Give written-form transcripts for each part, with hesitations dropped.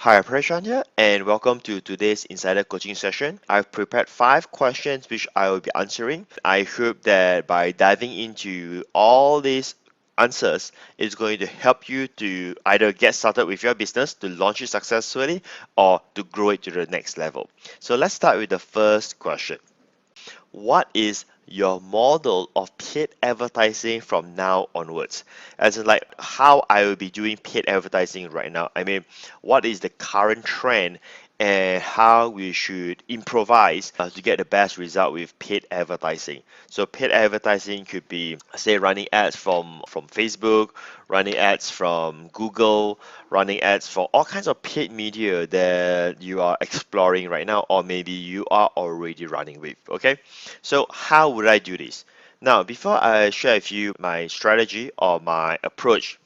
Hi, Patric here, and welcome to today's insider coaching session. I've prepared 5 questions which I will be answering. I hope that by diving into all these answers, it's going to help you to either get started with your business, to launch it successfully, or to grow it to the next level. So let's start with the first question. What is your model of paid advertising from now onwards? As in, like, how I will be doing paid advertising right now. I mean, what is the current trend and how we should improvise to get the best result with paid advertising. So paid advertising could be, say, running ads from Facebook, running ads from Google, running ads for all kinds of paid media that you are exploring right now, or maybe you are already running with. Okay, so how would I do this? Now, before I share with you my strategy or my approach,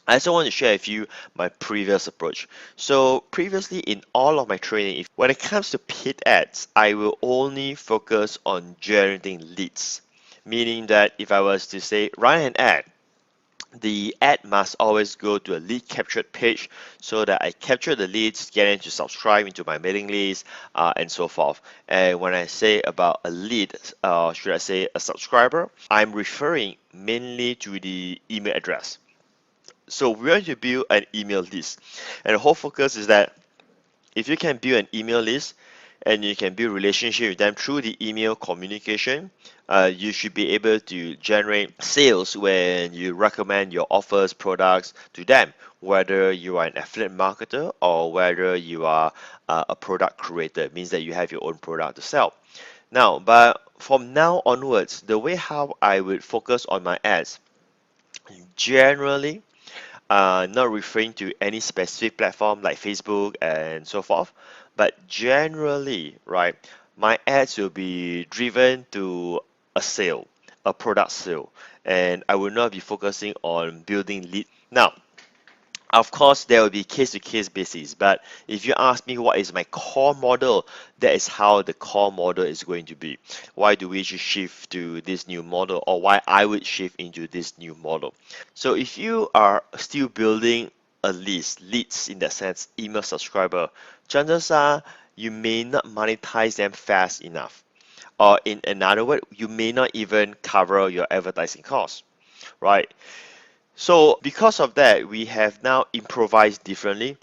I also want to share with you my previous approach. So previously in all of my training, when it comes to paid ads, I will only focus on generating leads. Meaning that if I was to say run an ad, the ad must always go to a lead captured page so that I capture the leads, get them to subscribe into my mailing list, and so forth. And when I say about a lead, should I say a subscriber, I'm referring mainly to the email address. So we're going to build an email list, and the whole focus is that if you can build an email list and you can build relationship with them through the email communication, you should be able to generate sales when you recommend your offers, products to them, whether you are an affiliate marketer or whether you are a product creator. It means that you have your own product to sell. Now, but from now onwards, the way how I would focus on my ads, generally, not referring to any specific platform like Facebook and so forth, but generally, right, my ads will be driven to a sale, a product sale, and I will not be focusing on building lead. Now, of course, there will be case-to-case basis, but if you ask me what is my core model, that is how the core model is going to be. Why do we shift to this new model, or why I would shift into this new model? So if you are still building a list, leads in that sense, email subscriber, chances are you may not monetize them fast enough. Or in another word, you may not even cover your advertising costs, right? So because of that, we have now improvised differently.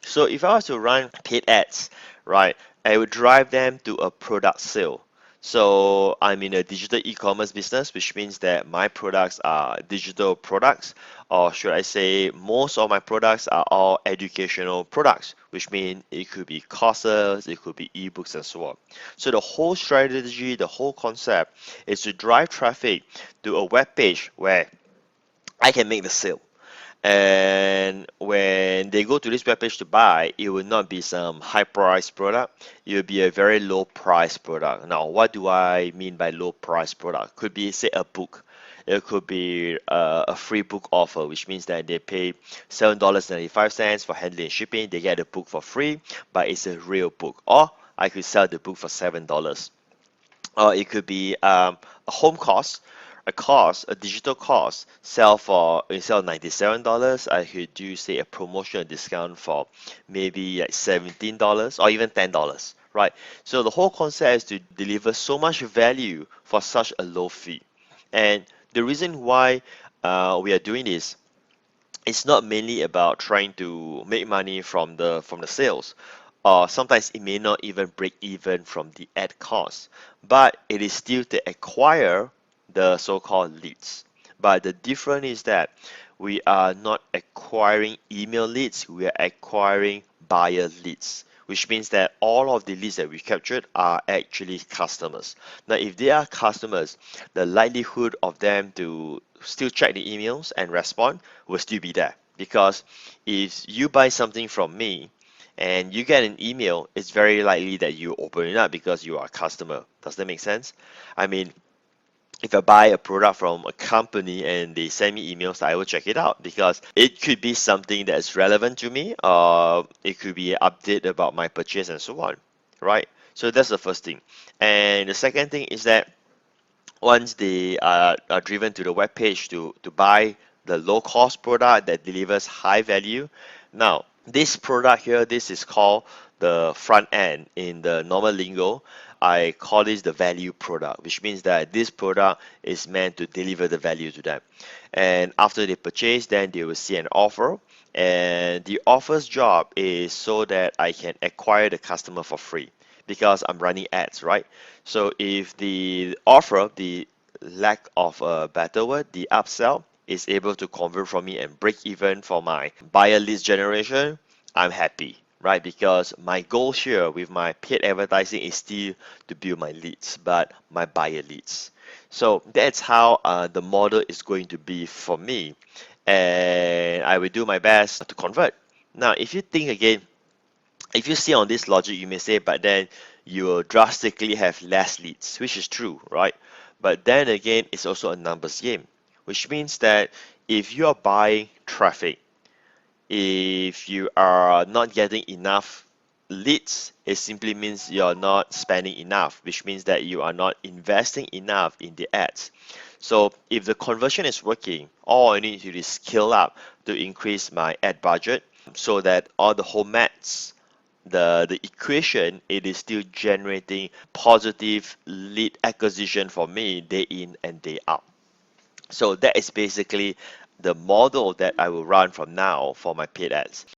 So if I was to run paid ads, right, I would drive them to a product sale. So I'm in a digital e-commerce business, which means that my products are digital products, or should I say most of my products are all educational products, which means it could be courses, it could be ebooks and so on. So the whole strategy, the whole concept is to drive traffic to a web page where I can make the sale. And when they go to this webpage to buy, it will not be some high price product. It will be a very low price product. Now, what do I mean by low price product? Could be, say, a book. It could be a free book offer, which means that they pay $7.95 for handling and shipping. They get the book for free, but it's a real book. Or I could sell the book for $7. Or it could be a home course, a digital course, sell for instead of $97, I could do, say, a promotional discount for maybe like $17 or even $10, right? So the whole concept is to deliver so much value for such a low fee. And the reason why we are doing this, it's not mainly about trying to make money from the sales, or sometimes it may not even break even from the ad cost, but it is still to acquire the so-called leads. But the difference is that we are not acquiring email leads, we are acquiring buyer leads, which means that all of the leads that we captured are actually customers. Now, if they are customers, the likelihood of them to still check the emails and respond will still be there. Because if you buy something from me and you get an email, it's very likely that you open it up because you are a customer. Does that make sense? I mean, if I buy a product from a company and they send me emails, I will check it out because it could be something that's relevant to me, or it could be an update about my purchase and so on, right? So that's the first thing. And the second thing is that once they are driven to the web page to buy the low cost product that delivers high value, now This product here, this is called the front end. In the normal lingo, I call this the value product, which means that this product is meant to deliver the value to them. And after they purchase, then they will see an offer. And the offer's job is so that I can acquire the customer for free because I'm running ads, right? So if the offer, the lack of a better word, the upsell is able to convert for me and break even for my buyer leads generation, I'm happy, right? Because my goal here with my paid advertising is still to build my leads, but my buyer leads. So that's how the model is going to be for me, and I will do my best to convert. Now, if you think again, if you see on this logic, you may say, but then you will drastically have less leads, which is true, right? But then again, it's also a numbers game, which means that if you are buying traffic, if you are not getting enough leads, it simply means you're not spending enough, which means that you are not investing enough in the ads. So if the conversion is working, all I need to do is scale up to increase my ad budget so that all the home ads, the equation, it is still generating positive lead acquisition for me day in and day out. So that is basically the model that I will run from now for my paid ads.